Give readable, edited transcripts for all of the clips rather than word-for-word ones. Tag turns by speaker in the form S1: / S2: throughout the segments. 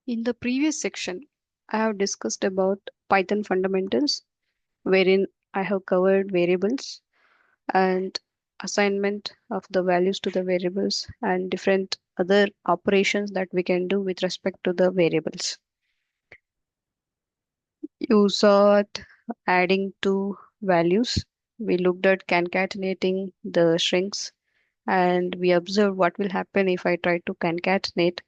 S1: In the previous section, I have discussed about Python fundamentals, wherein I have covered variables and assignment of the values to the variables and different other operations that we can do with respect to the variables. You saw it adding two values. We looked at concatenating the strings and we observed what will happen if I try to concatenate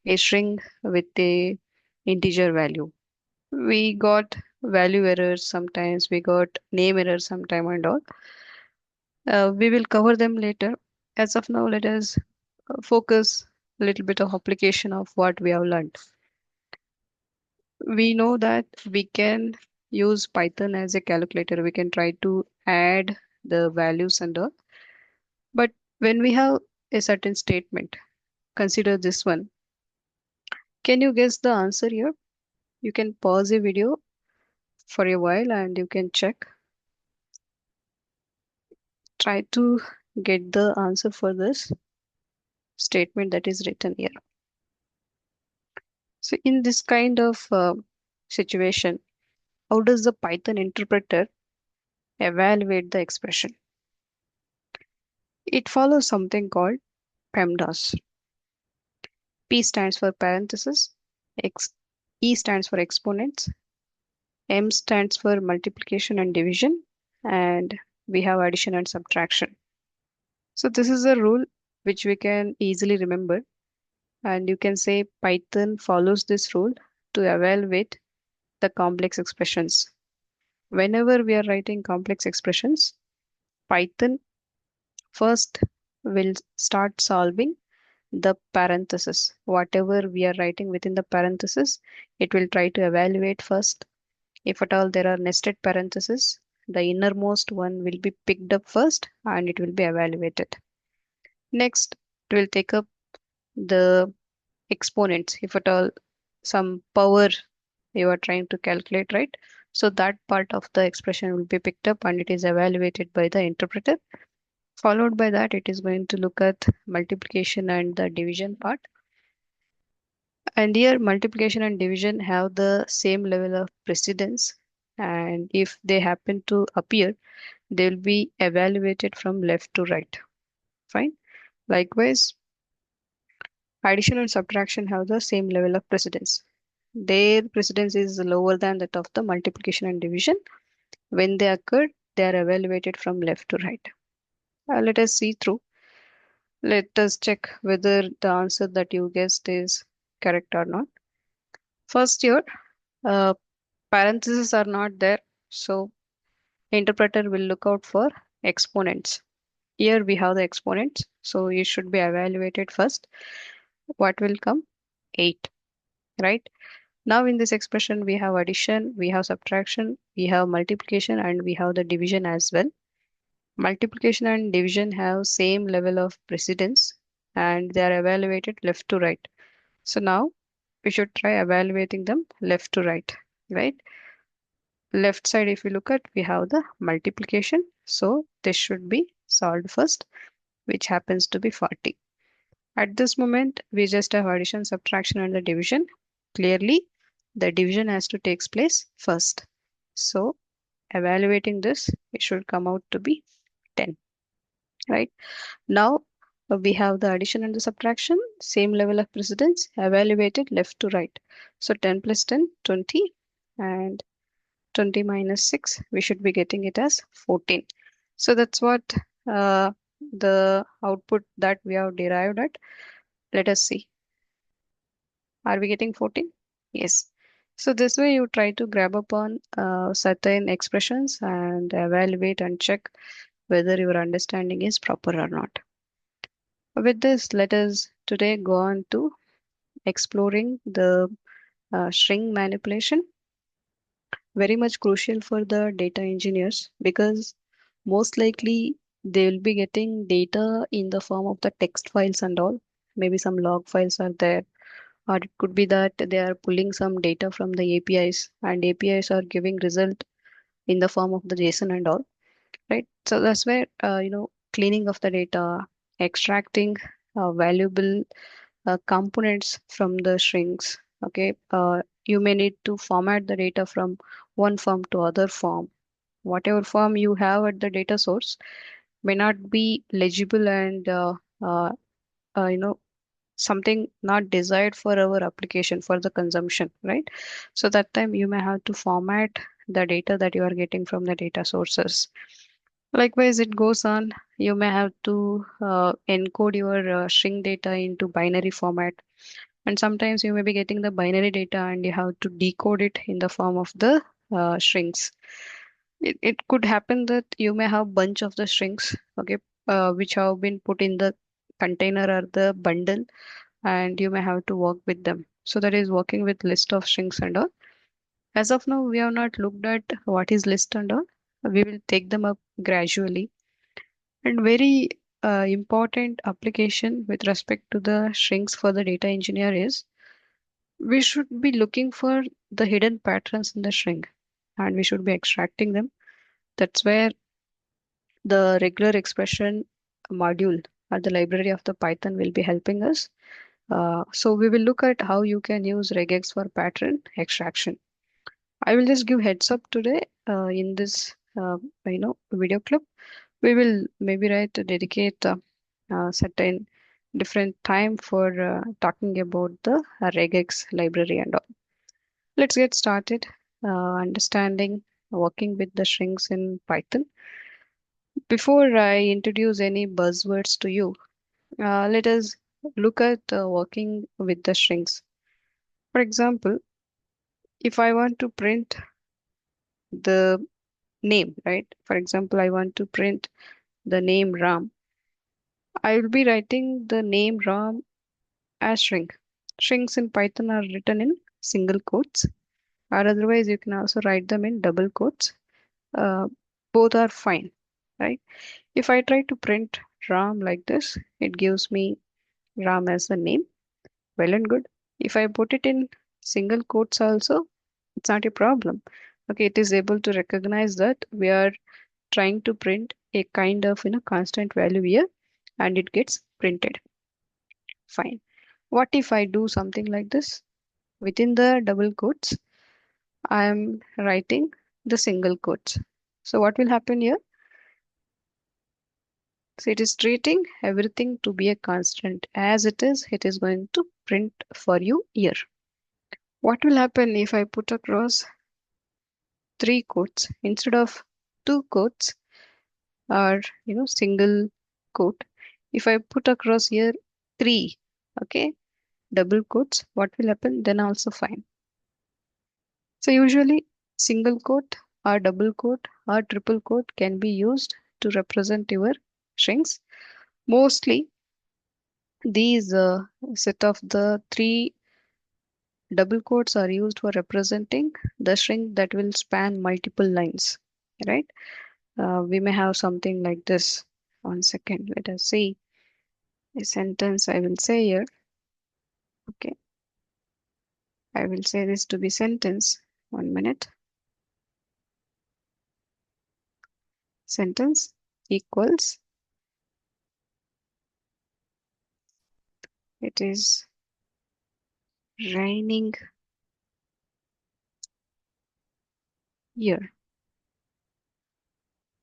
S1: a string with a integer value. We got value errors sometimes, we got name errors sometime and all. We will cover them later. As of now, let us focus a little bit of application of what we have learned. We know that we can use Python as a calculator. We can try to add the values and all. But when we have a certain statement, consider this one. Can you guess the answer here? You can pause a video for a while and you can check. Try to get the answer for this statement that is written here. So in this kind of situation, how does the Python interpreter evaluate the expression? It follows something called PEMDAS. P stands for parenthesis, X, E stands for exponents, M stands for multiplication and division, and we have addition and subtraction. So this is a rule which we can easily remember, and you can say Python follows this rule to evaluate the complex expressions. Whenever we are writing complex expressions, Python first will start solving the parenthesis. Whatever we are writing within the parenthesis, it will try to evaluate first. If at all there are nested parentheses, the innermost one will be picked up first and it will be evaluated. Next, it will take up the exponents. If at all some power you are trying to calculate, right? So that part of the expression will be picked up and it is evaluated by the interpreter. Followed by that, it is going to look at multiplication and the division part. And here, multiplication and division have the same level of precedence. And if they happen to appear, they will be evaluated from left to right. Fine. Likewise, addition and subtraction have the same level of precedence. Their precedence is lower than that of the multiplication and division. When they occur, they are evaluated from left to right. Let us see through. Let us check whether the answer that you guessed is correct or not. First here, uh, parentheses are not there, so interpreter will look out for exponents. Here we have the exponents, so it should be evaluated first. What will come? 8, right? Now in this expression, we have addition, we have subtraction, we have multiplication, and we have the division as well. Multiplication and division have same level of precedence and they are evaluated left to right. So now we should try evaluating them left to right, right? Left side, if we look at, we have the multiplication. So this should be solved first, which happens to be 40. At this moment, we just have addition, subtraction, and the division. Clearly, the division has to take place first. So evaluating this, it should come out to be 10, right? Now we have the addition and the subtraction, same level of precedence, evaluated left to right. So 10 plus 10, 20, and 20 minus 6, we should be getting it as 14. So that's what the output that we have derived at. Let us see. Are we getting 14? Yes. So this way you try to grab upon certain expressions and evaluate and check whether your understanding is proper or not. With this, let us today go on to exploring the string manipulation. Very much crucial for the data engineers because most likely they will be getting data in the form of the text files and all. Maybe some log files are there, or it could be that they are pulling some data from the APIs and APIs are giving result in the form of the JSON and all, right? So that's where cleaning of the data, extracting valuable components from the strings, Okay, you may need to format the data from one form to other form. Whatever form you have at the data source may not be legible and uh, you know something not desired for our application for the consumption, right? So that time you may have to format the data that you are getting from the data sources. Likewise, it goes on. You may have to encode your string data into binary format. And sometimes you may be getting the binary data and you have to decode it in the form of the strings. It could happen that you may have bunch of the strings, okay, which have been put in the container or the bundle, and you may have to work with them. So that is working with list of strings and all. As of now, we have not looked at what is list and all. We will take them up gradually. And very important application with respect to the strings for the data engineer is we should be looking for the hidden patterns in the string and we should be extracting them. That's where the regular expression module or the library of the Python will be helping us. So we will look at how you can use regex for pattern extraction. I will just give heads up today in this video clip. We will maybe dedicate certain different time for talking about the regex library and all. Let's get started understanding working with the strings in Python. Before I introduce any buzzwords to you, let us look at working with the strings. For example, if I want to print the name, right? For example, I want to print the name Ram. I will be writing the name Ram as string. Strings in Python are written in single quotes, or otherwise you can also write them in double quotes. Uh, Both are fine, right? If I try to print Ram like this, it gives me Ram as the name. Well and good. If I put it in single quotes also, it's not a problem. Okay, it is able to recognize that we are trying to print a kind of constant value here and it gets printed. Fine. What if I do something like this? Within the double quotes, I am writing the single quotes. So what will happen here? So it is treating everything to be a constant. As it is going to print for you here. What will happen if I put across three quotes instead of two quotes or single quote? If I put across here three, okay, double quotes, what will happen? Then also fine. So usually single quote or double quote or triple quote can be used to represent your strings. Mostly these set of the three double quotes are used for representing the string that will span multiple lines, right? We may have something like this. One second, let us see a sentence I will say here. Okay, I will say this to be sentence. 1 minute. Sentence equals, it is raining here.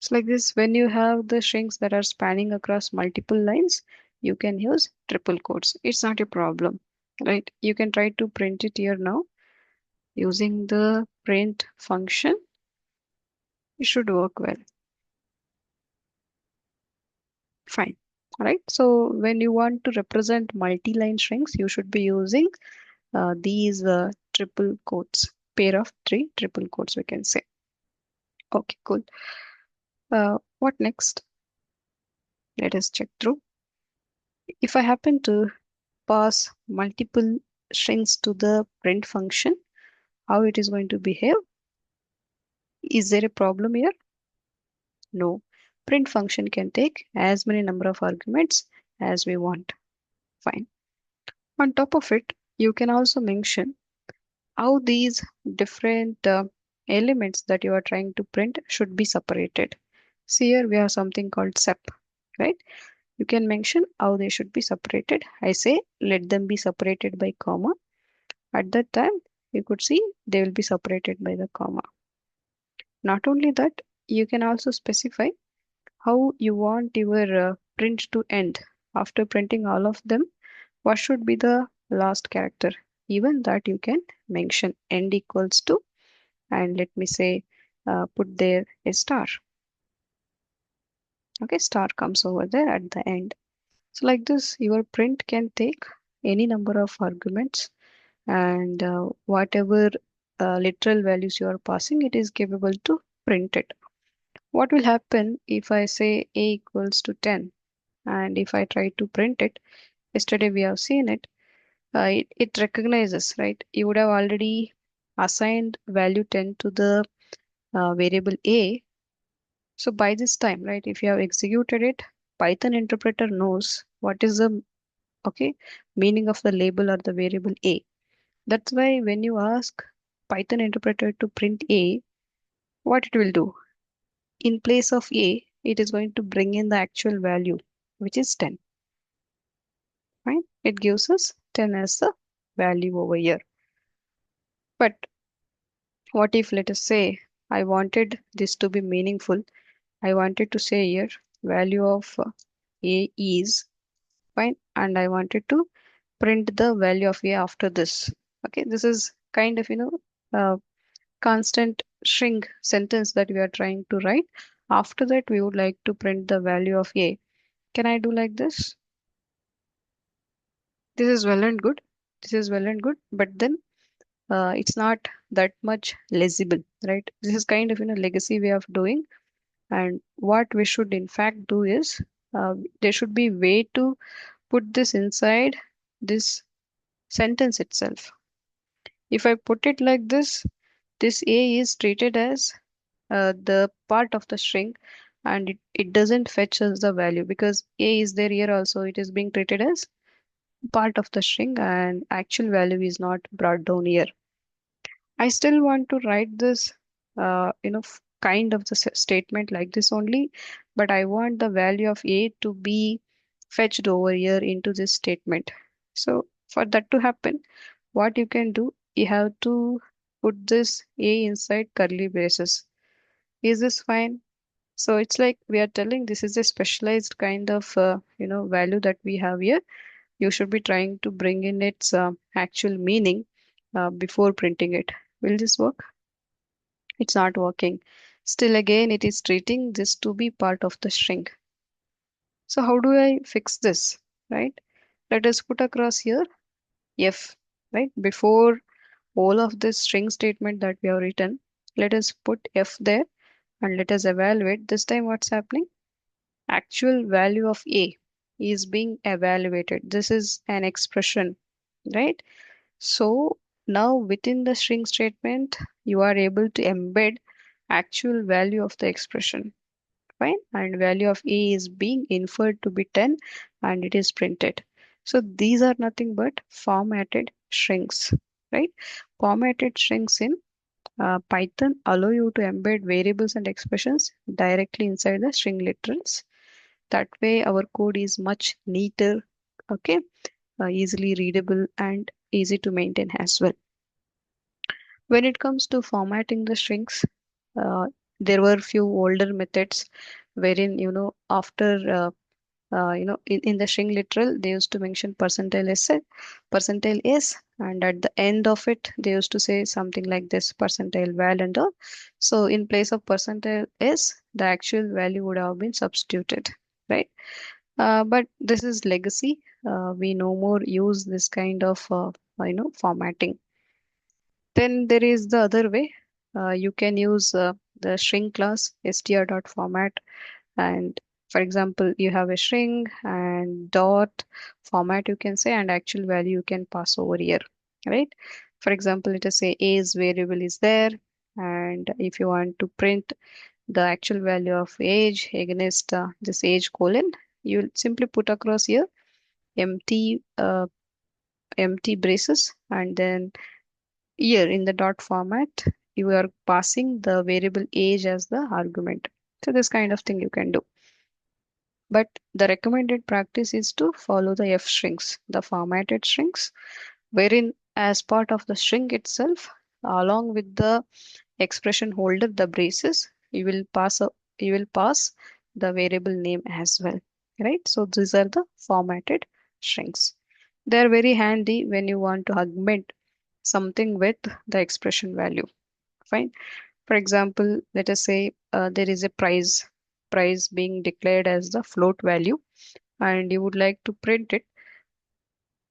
S1: It's like this. When you have the strings that are spanning across multiple lines, you can use triple quotes. It's not a problem, right? You can try to print it here now using the print function. It should work well. Fine. All right. So when you want to represent multi-line strings, you should be using these triple quotes, pair of three triple quotes, we can say. Okay, cool. What next? Let us check through. If I happen to pass multiple strings to the print function, how it is going to behave? Is there a problem here? No. Print function can take as many number of arguments as we want. Fine. On top of it, you can also mention how these different elements that you are trying to print should be separated. See here we have something called sep, right? You can mention how they should be separated. I say let them be separated by comma. At that time, you could see they will be separated by the comma. Not only that, you can also specify how you want your print to end. After printing all of them, what should be the last character? Even that you can mention end equals to, and let me say, put there a star. Okay, star comes over there at the end. So like this, your print can take any number of arguments, and whatever literal values you are passing, it is capable to print it. What will happen if I say a equals to 10, and if I try to print it? Yesterday we have seen it. It recognizes, right? You would have already assigned value 10 to the variable a. So by this time, right, if you have executed it, Python interpreter knows what is the okay meaning of the label or the variable a. That's why when you ask Python interpreter to print a, what it will do? In place of a, it is going to bring in the actual value, which is 10, right? It gives us 10 as the value over here. But what if, let us say, I wanted this to be meaningful. I wanted to say here value of a is fine, and I wanted to print the value of a after this. Okay, this is kind of, constant string sentence that we are trying to write. After that, we would like to print the value of a. Can I do like this? This is well and good. This is well and good, but then it's not that much legible, right? This is kind of legacy way of doing. And what we should in fact do is there should be way to put this inside this sentence itself. If I put it like this a is treated as the part of the string, and it doesn't fetch us the value because a is there here also. It is being treated as part of the string and actual value is not brought down here. I still want to write this, kind of the statement like this only, but I want the value of a to be fetched over here into this statement. So for that to happen, what you can do, you have to put this a inside curly braces. Is this fine? So it's like we are telling this is a specialized kind of value that we have here. You should be trying to bring in its actual meaning before printing it. Will this work? It's not working. Still again, it is treating this to be part of the string. So how do I fix this? Right? Let us put across here F, right? Before all of this string statement that we have written, let us put F there and let us evaluate. This time what's happening? Actual value of A is being evaluated. This is an expression, right? So now within the string statement, you are able to embed actual value of the expression, fine, and value of a is being inferred to be 10 and it is printed. So these are nothing but formatted strings, right? Formatted strings in Python allow you to embed variables and expressions directly inside the string literals. That way our code is much neater, okay, easily readable and easy to maintain as well. When it comes to formatting the strings, there were few older methods wherein, after in the string literal, they used to mention percentile s, and at the end of it, they used to say something like this percentile val and all. So in place of percentile s, the actual value would have been substituted, right? But this is legacy. We no more use this kind of formatting. Then there is the other way. You can use the string class str.format, and for example, you have a string and dot format you can say, and actual value you can pass over here, right? For example, let us say age variable is there, and if you want to print the actual value of age against this age colon, you will simply put across here empty empty braces, and then here in the dot format, you are passing the variable age as the argument. So this kind of thing you can do. But the recommended practice is to follow the F strings, the formatted strings, wherein as part of the string itself, along with the expression holder, the braces, you will pass the variable name as well, right? So these are the formatted strings. They are very handy when you want to augment something with the expression value. Fine. For example, let us say there is a price being declared as the float value, and you would like to print it,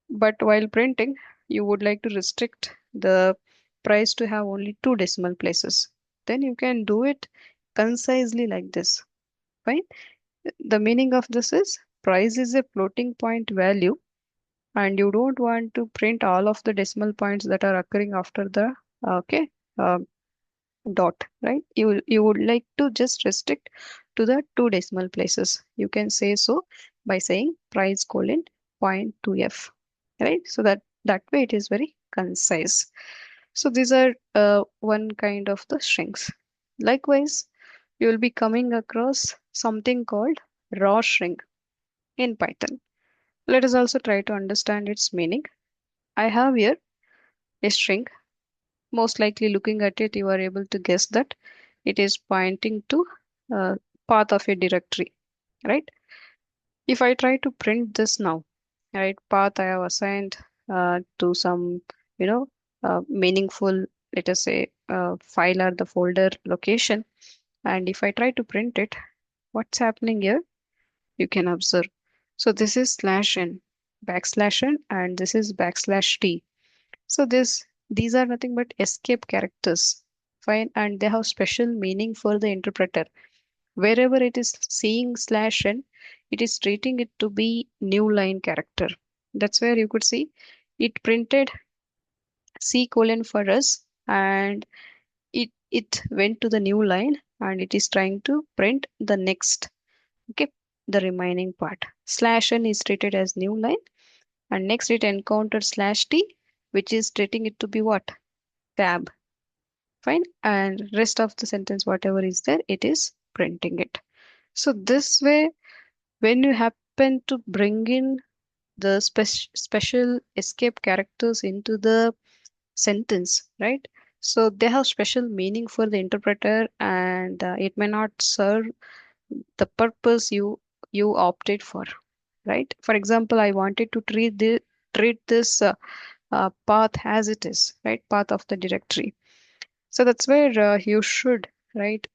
S1: but while printing, you would like to restrict the price to have only two decimal places. Then you can do it concisely like this. Fine. The meaning of this is price is a floating point value, and you don't want to print all of the decimal points that are occurring after the okay uh, dot, right? You would like to just restrict to the two decimal places. You can say so by saying price colon point 2f, right? So that way it is very concise. So these are one kind of the strings. Likewise, you will be coming across something called raw string in Python. Let us also try to understand its meaning. I have here a string. Most likely looking at it, you are able to guess that it is pointing to path of a directory, right? If I try to print this now, right, path I have assigned to some, you know, meaningful, let us say, file or the folder location. And if I try to print it, what's happening here? You can observe. So this is slash n, backslash n, and this is backslash t. So these are nothing but escape characters. Fine, and they have special meaning for the interpreter. Wherever it is seeing slash n, it is treating it to be new line character. That's where you could see it printed C colon for us, and it went to the new line, and it is trying to print the next, okay, the remaining part. Slash n is treated as new line, and next it encountered slash t, which is treating it to be what? Tab. Fine. And rest of the sentence, whatever is there, it is printing it. So this way, when you happen to bring in the special escape characters into the sentence, right? So they have special meaning for the interpreter, and it may not serve the purpose you opted for, right? For example, I wanted to treat this path as it is, right? Path of the directory. So that's where you should, right,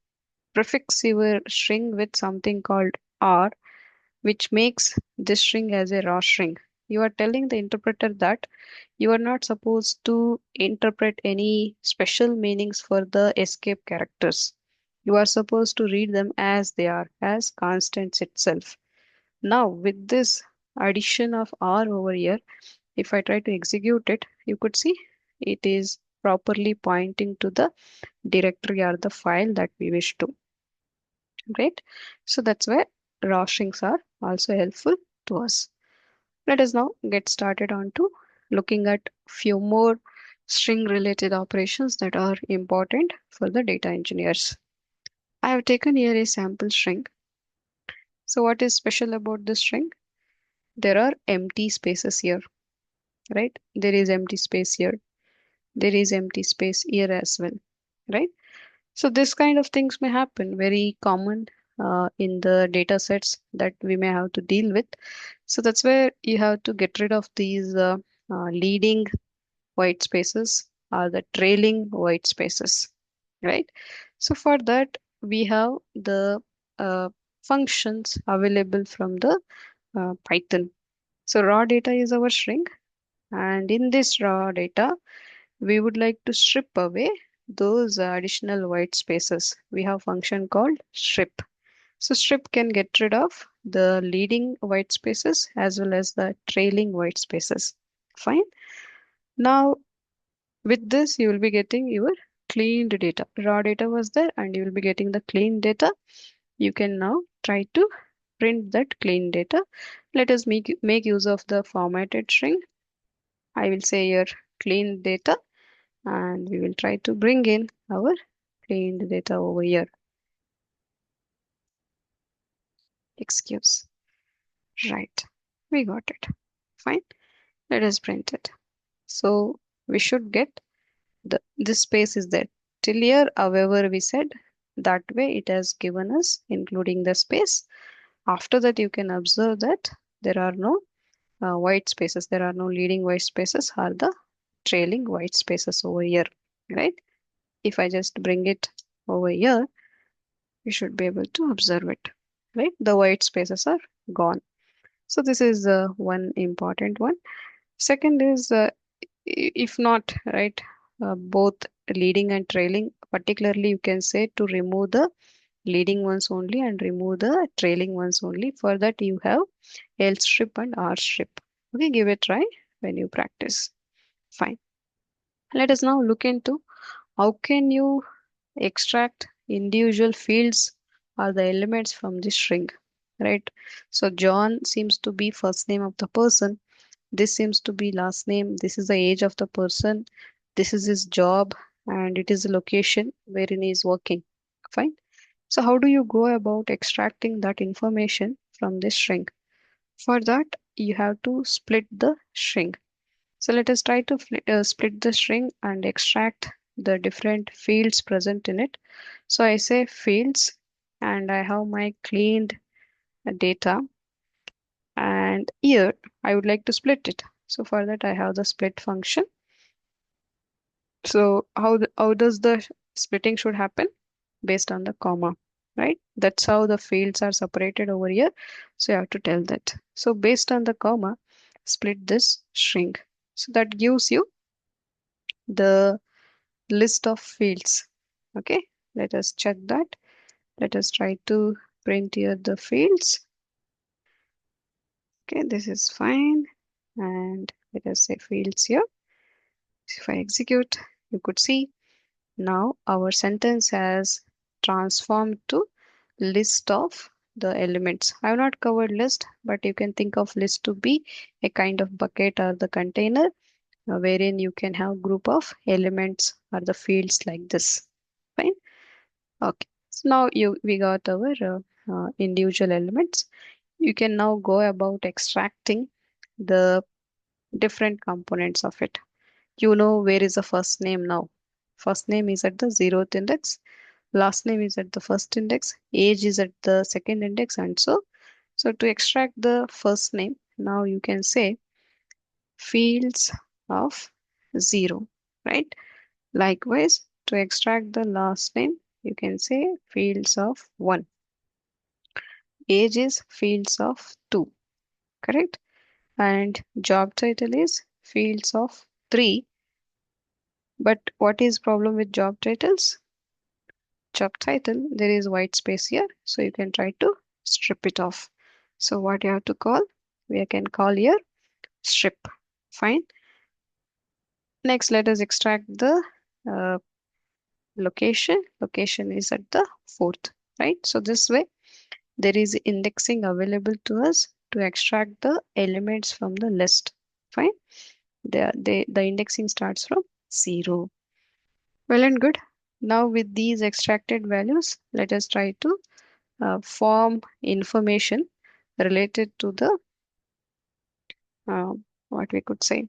S1: prefix your string with something called R, which makes this string as a raw string. You are telling the interpreter that you are not supposed to interpret any special meanings for the escape characters. You are supposed to read them as they are, as constants itself. Now, with this addition of R over here, if I try to execute it, you could see it is properly pointing to the directory or the file that we wish to. Great. So that's where raw strings are also helpful to us. Let us now get started on to looking at few more string related operations that are important for the data engineers. I have taken here a sample string. So what is special about this string? There are empty spaces here, right? There is empty space here. There is empty space here as well, right? So this kind of things may happen, very common in the data sets that we may have to deal with. So that's where you have to get rid of these leading white spaces or the trailing white spaces, right? So for that, we have the functions available from the Python. So raw data is our string, and in this raw data, we would like to strip away those additional white spaces. We have function called strip. So strip can get rid of the leading white spaces as well as the trailing white spaces. Fine. Now with this, you will be getting your cleaned data. Raw data was there, and you will be getting the clean data. You can now try to print that clean data. Let us make use of the formatted string. I will say here clean data, and we will try to bring in our cleaned data over here. Excuse. Right. We got it. Fine. Let us print it. So we should get this space is there. Till here, however, we said that way it has given us, including the space. After that, you can observe that there are no white spaces. There are no leading white spaces or the trailing white spaces over here, right? If I just bring it over here, you should be able to observe it, right? The white spaces are gone. So this is one important one. Second is if not, right, both leading and trailing, particularly you can say to remove the leading ones only and remove the trailing ones only. For that you have L strip and R strip. Okay, give it a try when you practice. Fine. Let us now look into how can you extract individual fields or the elements from the string, right? So John seems to be first name of the person. This seems to be last name. This is the age of the person. This is his job, and it is the location wherein he is working. Fine. So how do you go about extracting that information from this string? For that, you have to split the string. So let us try to split the string and extract the different fields present in it. So I say fields, and I have my cleaned data, and here I would like to split it. So for that, I have the split function. So how does the splitting should happen? Based on the comma, right? That's how the fields are separated over here. So you have to tell that. So based on the comma, split this string. So that gives you the list of fields. Okay, let us check that. Let us try to print here the fields. Okay, this is fine. And let us say fields here. If I execute, you could see now our sentence has transformed to list of the elements. I have not covered list, but you can think of list to be a kind of bucket or the container wherein you can have group of elements or the fields like this. Fine. Okay. So now we got our individual elements. You can now go about extracting the different components of it. You know where is the first name now. First name is at the 0th index. Last name is at the first index. Age is at the second index, and so. So to extract the first name, now you can say fields of 0, right? Likewise, to extract the last name, you can say fields of 1. Age is fields of 2, correct? And job title is fields of 3. But what is problem with job titles? Job title, there is white space here, so you can try to strip it off. So what you have to call? We can call here strip. Fine. Next, let us extract the uh, location. Location is at the 4th, right? So this way, there is indexing available to us to extract the elements from the list. Fine. The indexing starts from 0. Well and good. Now with these extracted values, let us try to form information related to the uh, what we could say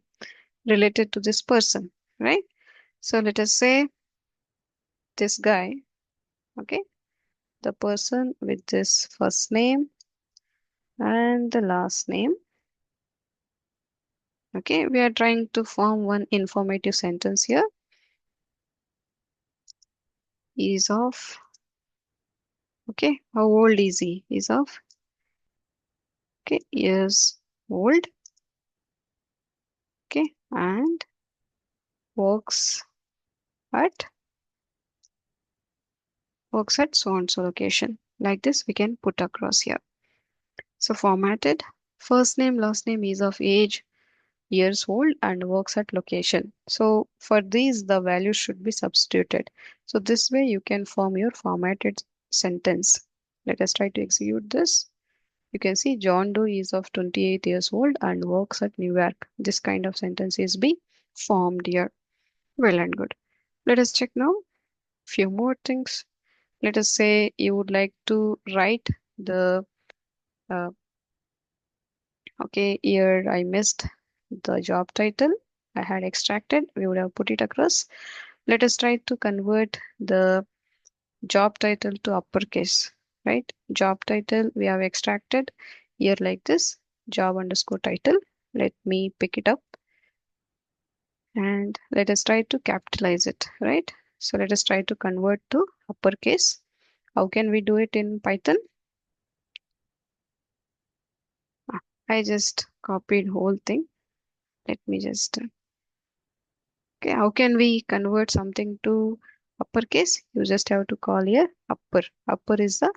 S1: related to this person, right? So let us say this guy, okay, the person with this first name and the last name. Okay, we are trying to form one informative sentence here. Is of, okay, how old is he? Is of, okay, years old, okay, and works at so and so location. Like this, we can put across here. So formatted, first name, last name is of age, years old, and works at location. So for these, the value should be substituted. So this way you can form your formatted sentence. Let us try to execute this. You can see John Doe is of 28 years old and works at New York. This kind of sentence is being formed here. Well and good. Let us check now. Few more things. Let us say you would like to write the uh, okay, here I missed the job title. I had extracted, we would have put it across. Let us try to convert the job title to uppercase, right? Job title we have extracted here like this, job underscore title. Let me pick it up and let us try to capitalize it, right? So let us try to convert to uppercase. How can we do it in Python? Ah, I just copied whole thing. Let me just, okay, how can we convert something to uppercase? You just have to call here upper. Upper is the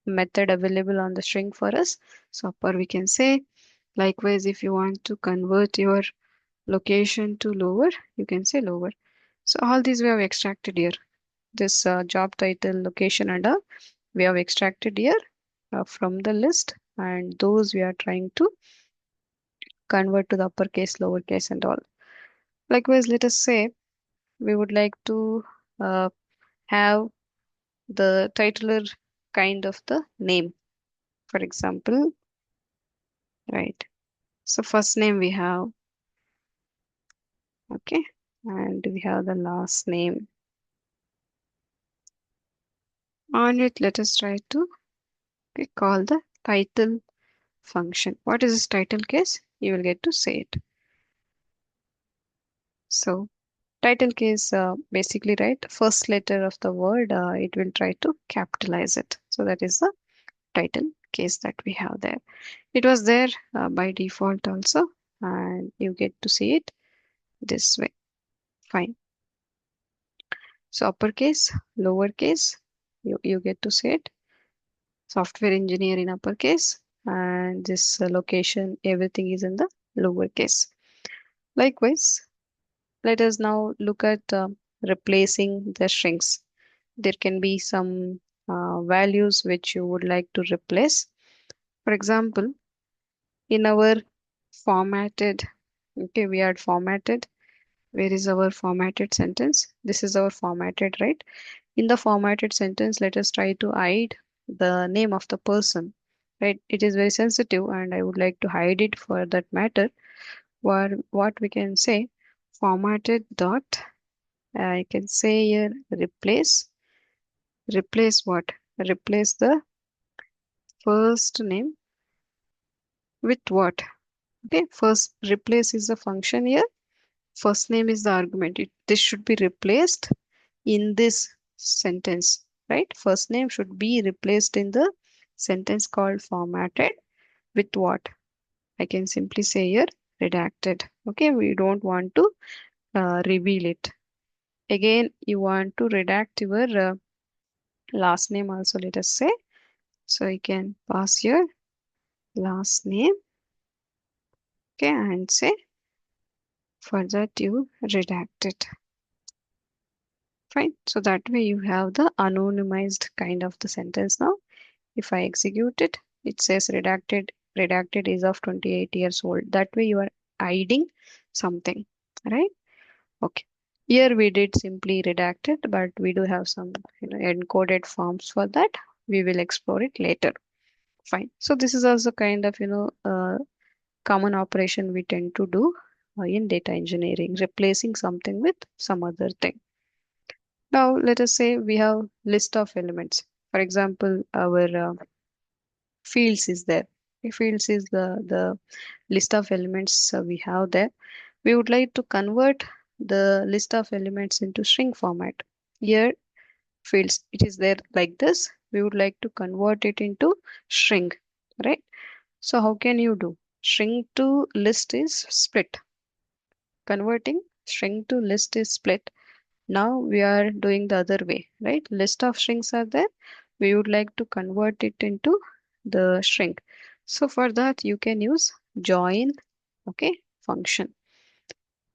S1: method available on the string for us. So upper we can say. Likewise, if you want to convert your location to lower, you can say lower. So all these we have extracted here. This job title, location and all, we have extracted here from the list, and those we are trying to convert to the uppercase, lowercase and all. Likewise, let us say we would like to uh, have the titular kind of the name. For example, right. So first name we have, okay, and we have the last name. On it, let us try to call the title function. What is this title case? You will get to say it. So title case basically right first letter of the word it will try to capitalize it. So that is the title case that we have there. It was there by default also, and you get to see it this way. Fine. So uppercase, lowercase, you get to see it. Software engineer in uppercase, and this location, everything is in the lowercase. Likewise, let us now look at replacing the strings. There can be some values which you would like to replace. For example, in our formatted, okay, we had formatted. Where is our formatted sentence? This is our formatted, right? In the formatted sentence, let us try to hide the name of the person, right? It is very sensitive and I would like to hide it for that matter. What we can say, formatted dot, I can say here replace what? Replace the first name with what? Okay, first replace is the function here. First name is the argument. This should be replaced in this sentence, right? First name should be replaced in the sentence called formatted with what? I can simply say here redacted. Okay, we don't want to reveal it. Again, you want to redact your last name also, let us say. So you can pass your last name, okay, and say for that you redact it. Fine. So that way you have the anonymized kind of the sentence now. If I execute it, it says redacted is of 28 years old. That way you are hiding something, right? Okay. Here we did simply redacted, but we do have some encoded forms for that. We will explore it later. Fine. So this is also kind of common operation we tend to do in data engineering, replacing something with some other thing. Now let us say we have list of elements. For example, our fields is there. Fields is the list of elements we have there. We would like to convert the list of elements into string format. Here fields, it is there like this. We would like to convert it into string, right? So how can you do? String to list is split. Converting string to list is split. Now we are doing the other way, right? List of strings are there. We would like to convert it into the string. So for that you can use join, okay, function.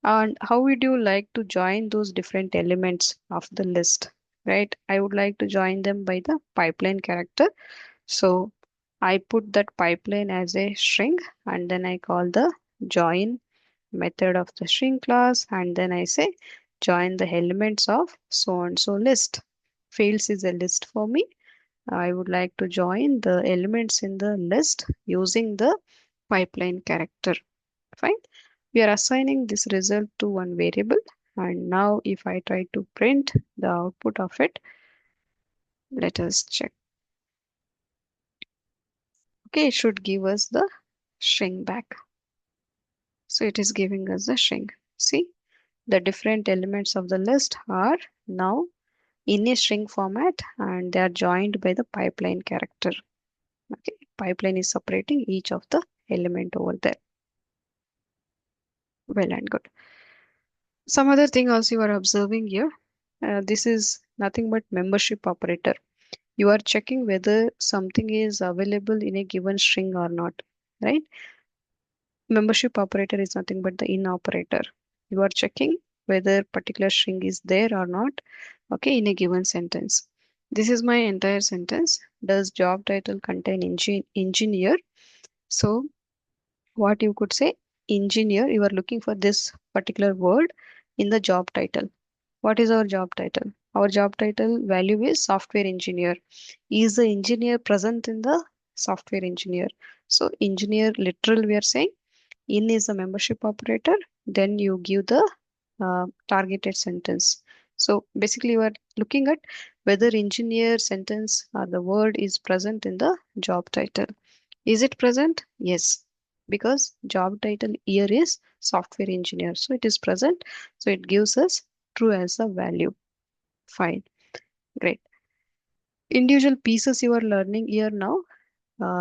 S1: And how would you like to join those different elements of the list, right? I would like to join them by the pipeline character. So I put that pipeline as a string and then I call the join method of the string class, and then I say join the elements of so and so list. Fields is a list for me. I would like to join the elements in the list using the pipeline character. Fine. We are assigning this result to one variable. And now if I try to print the output of it, let us check. Okay, it should give us the string back. So it is giving us the string. See, the different elements of the list are now in a string format and they are joined by the pipeline character. Okay, pipeline is separating each of the element over there. Well and good. Some other thing also you are observing here. This is nothing but membership operator. You are checking whether something is available in a given string or not, right? Membership operator is nothing but the in operator. You are checking whether particular string is there or not, okay, in a given sentence. This is my entire sentence. Does job title contain engineer? So what you could say, engineer, you are looking for this particular word in the job title. What is our job title? Our job title value is software engineer. Is the engineer present in the software engineer? So engineer literal we are saying in is the membership operator. Then you give the targeted sentence. So basically you are looking at whether engineer sentence or the word is present in the job title. Is it present? Yes, because job title here is software engineer. So it is present. So it gives us true as a value. Fine. Great. Individual pieces you are learning here now.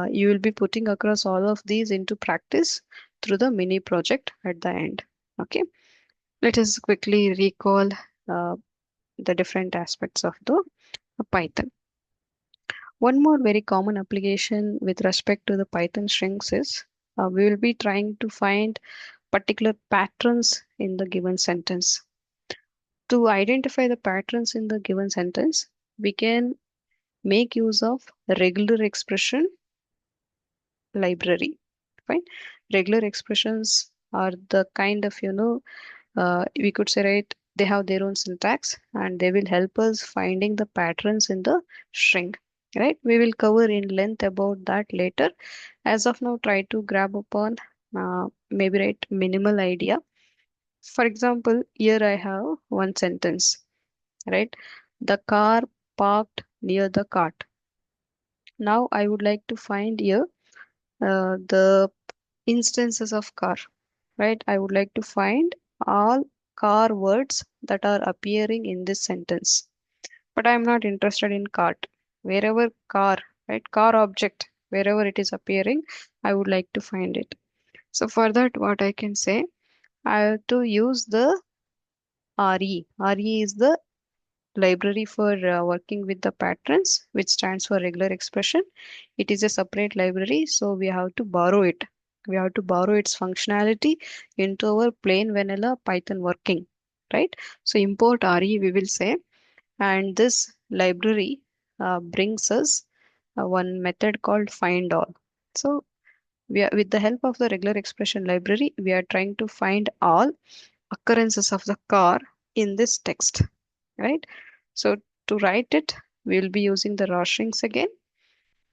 S1: You will be putting across all of these into practice through the mini project at the end. Okay. Let us quickly recall uh, the different aspects of the Python. One more very common application with respect to the Python strings is we will be trying to find particular patterns in the given sentence. To identify the patterns in the given sentence, we can make use of regular expression library. Fine. Regular expressions are the kind of, we could say, right, they have their own syntax and they will help us finding the patterns in the string. Right. We will cover in length about that later. As of now, try to grab upon maybe right minimal idea. For example, here I have one sentence, right? The car parked near the cart. Now I would like to find here the instances of car, right? I would like to find all car words that are appearing in this sentence. But I'm not interested in cart. Wherever car, right? Car object, wherever it is appearing, I would like to find it. So for that, what I can say, I have to use the RE. RE is the library for working with the patterns, which stands for regular expression. It is a separate library, so we have to borrow it. We have to borrow its functionality into our plain vanilla Python working, right? So import RE, we will say, and this library brings us one method called find all. So we are, with the help of the regular expression library, we are trying to find all occurrences of the car in this text, right? So to write it, we'll be using the raw strings again.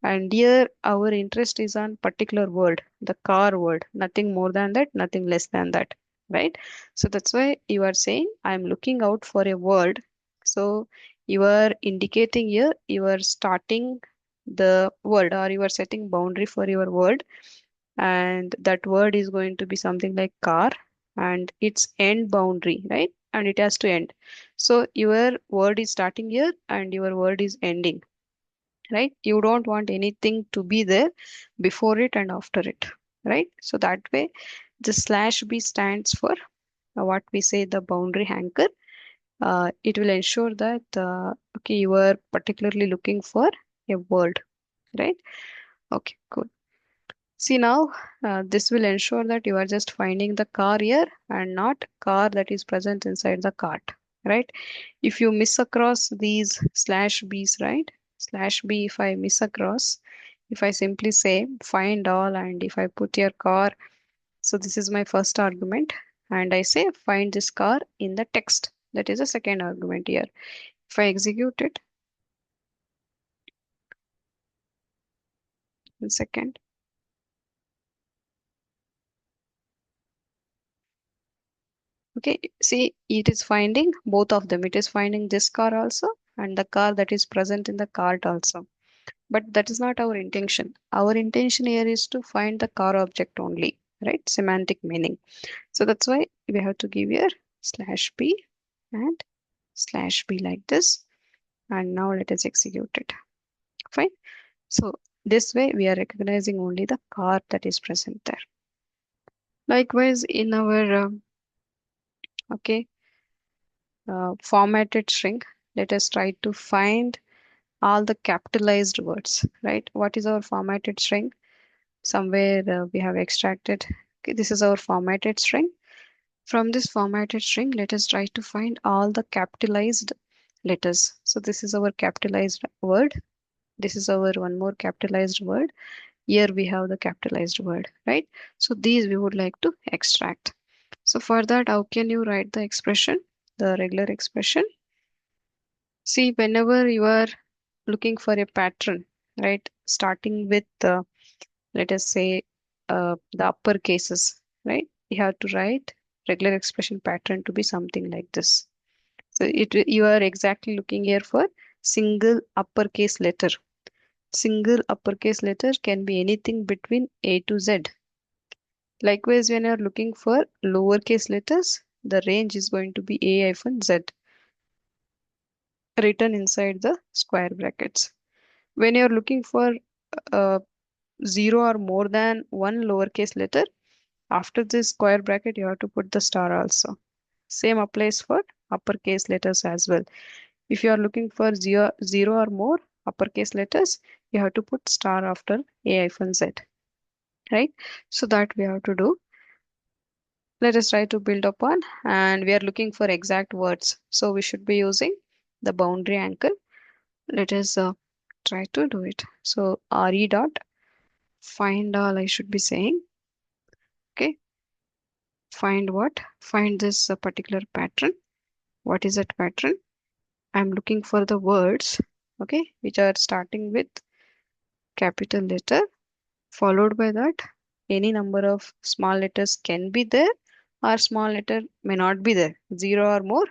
S1: And here our interest is on particular word, the car word, nothing more than that, nothing less than that, right? So that's why you are saying I'm looking out for a word. So you are indicating here, you are starting the word or you are setting boundary for your word and that word is going to be something like car and its end boundary, right? And it has to end. So your word is starting here and your word is ending, right? You don't want anything to be there before it and after it, right? So that way the slash b stands for what we say the boundary anchor. It will ensure that okay, you are particularly looking for a word, right? Okay, cool. See now, this will ensure that you are just finding the car here and not car that is present inside the cart, right? If you miss across these slash b's, right? Slash b, if I miss across, if I simply say find all and if I put your car, so this is my first argument, and I say find this car in the text. That is the second argument here. If I execute it, in second, Okay, see, it is finding both of them. It is finding this car also and the car that is present in the cart also. But that is not our intention. Our intention here is to find the car object only, right? Semantic meaning. So that's why we have to give here slash p and slash b like this. And now let us execute it. Fine. So this way we are recognizing only the car that is present there. Likewise, in our okay formatted string, let us try to find all the capitalized words, right? What is our formatted string? Somewhere we have extracted. Okay, this is our formatted string. From this formatted string, let us try to find all the capitalized letters. So this is our capitalized word. This is our one more capitalized word. Here we have the capitalized word, right? So these we would like to extract. So for that, how can you write the expression, the regular expression? See, whenever you are looking for a pattern, right? Starting with, let us say, the upper cases, right? You have to write regular expression pattern to be something like this. So you are exactly looking here for single uppercase letter. Single uppercase letter can be anything between A to Z. Likewise, when you are looking for lowercase letters, the range is going to be A-Z written inside the square brackets. When you are looking for uh, zero or more than one lowercase letter, after this square bracket, you have to put the star also. Same applies for uppercase letters as well. If you are looking for zero or more uppercase letters, you have to put star after A-Z, right? So that we have to do. Let us try to build upon, and we are looking for exact words. So we should be using the boundary anchor. Let us try to do it. So re dot find all I should be saying. Okay, find what? Find this particular pattern. What is that pattern? I'm looking for the words, okay, which are starting with capital letter, followed by that any number of small letters can be there or small letter may not be there. Zero or more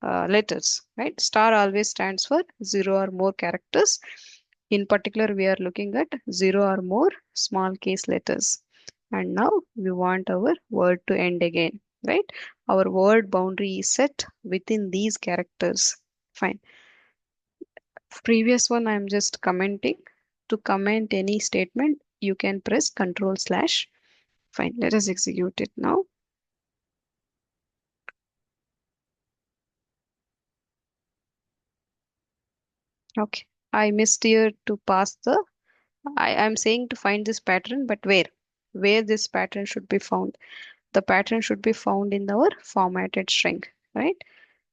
S1: letters, right? Star always stands for zero or more characters. In particular, we are looking at zero or more small case letters. And now we want our word to end again, right? Our word boundary is set within these characters. Fine. Previous one, I'm just commenting. To comment any statement, you can press Control slash. Fine. Let us execute it now. Okay. I missed here to pass the I'm saying to find this pattern, but where? Where this pattern should be found? The pattern should be found in our formatted string, right?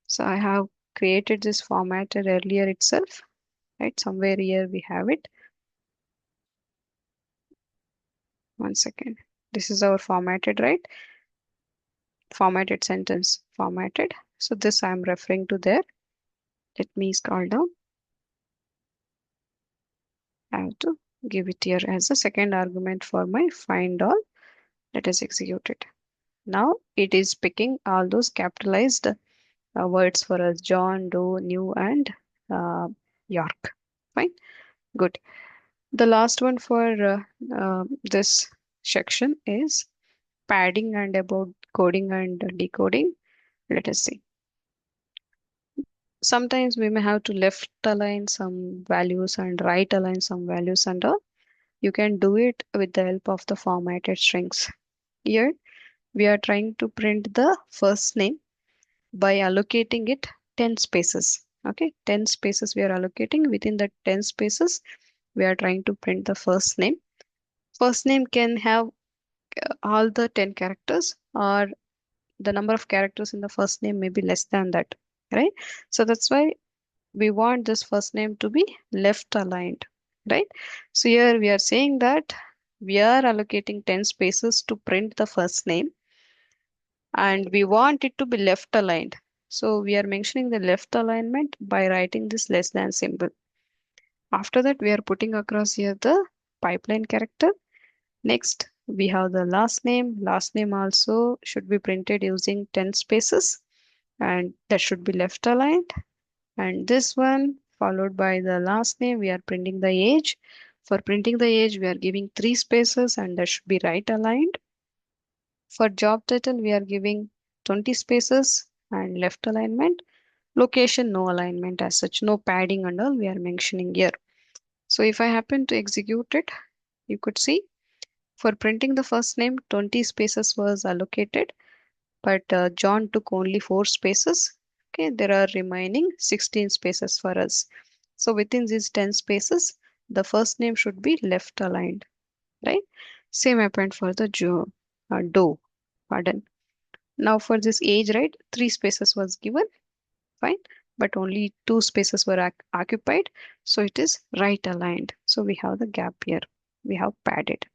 S1: So I have created this formatted earlier itself, right? Somewhere here we have it. One second. This is our formatted, right? Formatted sentence, formatted. So this I'm referring to there. Let me scroll down. I have to give it here as a second argument for my find all. Let us execute it. Now it is picking all those capitalized words for us: John, Doe, New, and uh, York. Fine, good. The last one for this section is padding and about coding and decoding. Let us see. Sometimes we may have to left align some values and right align some values and all. You can do it with the help of the formatted strings. Here we are trying to print the first name by allocating it 10 spaces. Okay, 10 spaces we are allocating. Within the 10 spaces, we are trying to print the first name. First name can have all the 10 characters, or the number of characters in the first name may be less than that, right? So that's why we want this first name to be left aligned, right? So here we are saying that we are allocating 10 spaces to print the first name and we want it to be left aligned. So we are mentioning the left alignment by writing this less than symbol. After that, we are putting across here the pipeline character. Next, We have the last name. Last name also should be printed using 10 spaces, and that should be left aligned. And this one followed by the last name, we are printing the age. For printing the age, we are giving 3 spaces and that should be right aligned. For job title, we are giving 20 spaces and left alignment. Location, no alignment as such, no padding and all we are mentioning here. So if I happen to execute it, you could see for printing the first name, 20 spaces was allocated, but John took only 4 spaces. Okay, there are remaining 16 spaces for us. So within these 10 spaces, the first name should be left aligned, right? Same happened for the Doe, pardon. Now for this age, right, 3 spaces was given, fine, but only 2 spaces were occupied. So it is right aligned. So we have the gap here. We have padded,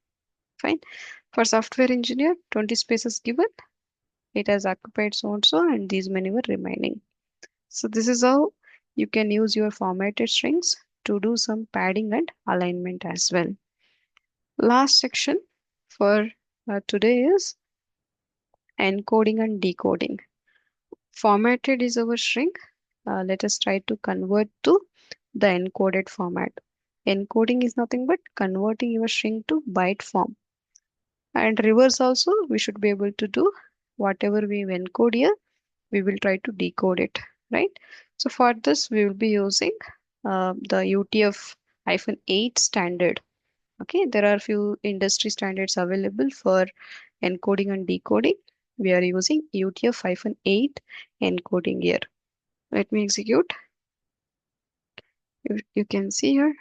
S1: fine. For software engineer, 20 spaces given. It has occupied so and so, and these many were remaining. So this is how you can use your formatted strings to do some padding and alignment as well. Last section for today is encoding and decoding. Formatted is our string. Let us try to convert to the encoded format. Encoding is nothing but converting your string to byte form. And reverse also, we should be able to do whatever we encode here, we will try to decode it, right? So for this, we will be using the UTF-8 standard. Okay, there are few industry standards available for encoding and decoding. We are using UTF-8 encoding here. Let me execute. You can see here,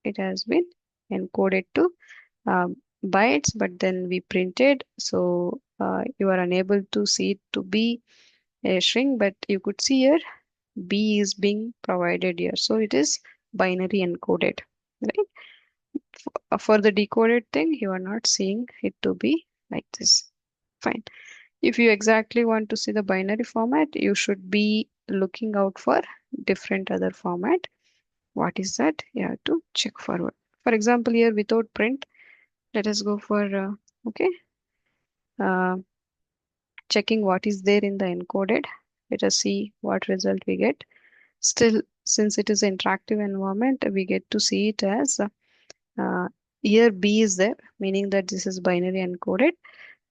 S1: it has been encoded to bytes, but then we printed. So you are unable to see it to be a string, but you could see here B is being provided here. So it is binary encoded, right? For the decoded thing, you are not seeing it to be like this. Fine. If you exactly want to see the binary format, you should be looking out for different other format. What is that? You have to check forward. For example, here without print, let us go for, okay, uh, checking what is there in the encoded. Let us see what result we get. Still, since it is an interactive environment, we get to see it as uh, here B is there, meaning that this is binary encoded,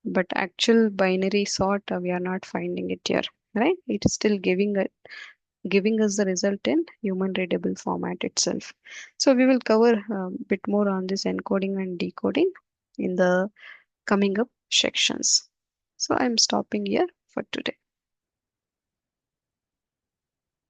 S1: but actual binary sort we are not finding it here, right? It is still giving us the result in human readable format itself. So we will cover a bit more on this encoding and decoding in the coming up sections. So I'm stopping here for today.